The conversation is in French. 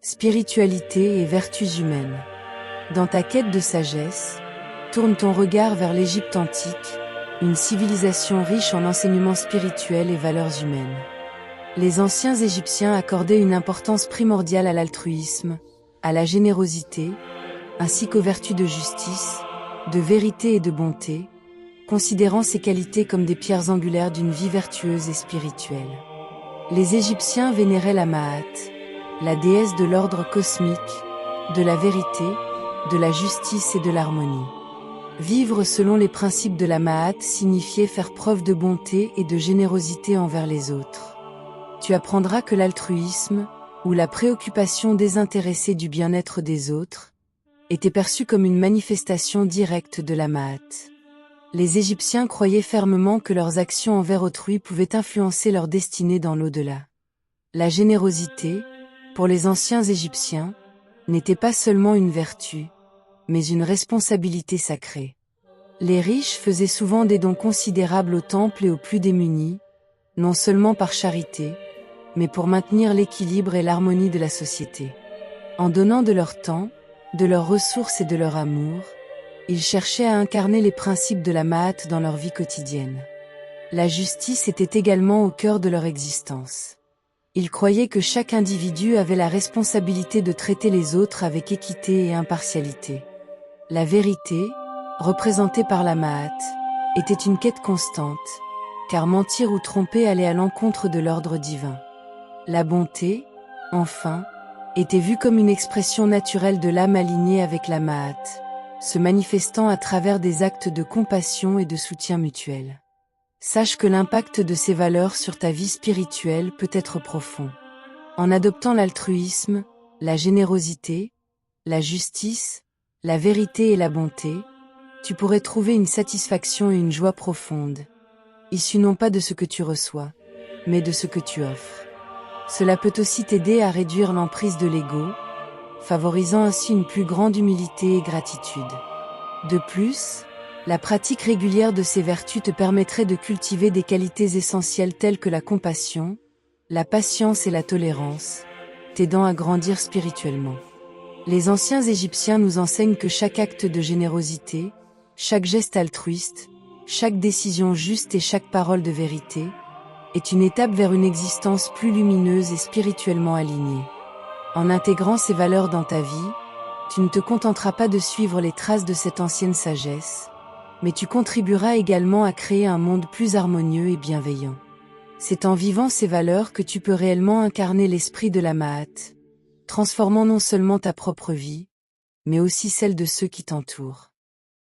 spiritualité et vertus humaines. Dans ta quête de sagesse, tourne ton regard vers l'Égypte antique, une civilisation riche en enseignements spirituels et valeurs humaines. Les anciens Égyptiens accordaient une importance primordiale à l'altruisme, à la générosité, ainsi qu'aux vertus de justice, de vérité et de bonté, considérant ces qualités comme des pierres angulaires d'une vie vertueuse et spirituelle. Les Égyptiens vénéraient la Ma'at, la déesse de l'ordre cosmique, de la vérité, de la justice et de l'harmonie. Vivre selon les principes de la Ma'at signifiait faire preuve de bonté et de générosité envers les autres. Tu apprendras que l'altruisme, ou la préoccupation désintéressée du bien-être des autres, était perçue comme une manifestation directe de la Ma'at. Les Égyptiens croyaient fermement que leurs actions envers autrui pouvaient influencer leur destinée dans l'au-delà. La générosité, pour les anciens Égyptiens, n'était pas seulement une vertu, mais une responsabilité sacrée. Les riches faisaient souvent des dons considérables au temple et aux plus démunis, non seulement par charité, mais pour maintenir l'équilibre et l'harmonie de la société. En donnant de leur temps, de leurs ressources et de leur amour, ils cherchaient à incarner les principes de la Ma'at dans leur vie quotidienne. La justice était également au cœur de leur existence. Ils croyaient que chaque individu avait la responsabilité de traiter les autres avec équité et impartialité. La vérité, représentée par la Ma'at, était une quête constante, car mentir ou tromper allait à l'encontre de l'ordre divin. La bonté, enfin, était vue comme une expression naturelle de l'âme alignée avec la Ma'at, se manifestant à travers des actes de compassion et de soutien mutuel. Sache que l'impact de ces valeurs sur ta vie spirituelle peut être profond. En adoptant l'altruisme, la générosité, la justice, la vérité et la bonté, tu pourrais trouver une satisfaction et une joie profonde, issues non pas de ce que tu reçois, mais de ce que tu offres. Cela peut aussi t'aider à réduire l'emprise de l'ego, favorisant ainsi une plus grande humilité et gratitude. De plus, la pratique régulière de ces vertus te permettrait de cultiver des qualités essentielles telles que la compassion, la patience et la tolérance, t'aidant à grandir spirituellement. Les anciens Égyptiens nous enseignent que chaque acte de générosité, chaque geste altruiste, chaque décision juste et chaque parole de vérité, est une étape vers une existence plus lumineuse et spirituellement alignée. En intégrant ces valeurs dans ta vie, tu ne te contenteras pas de suivre les traces de cette ancienne sagesse, mais tu contribueras également à créer un monde plus harmonieux et bienveillant. C'est en vivant ces valeurs que tu peux réellement incarner l'esprit de la Ma'at, transformant non seulement ta propre vie, mais aussi celle de ceux qui t'entourent.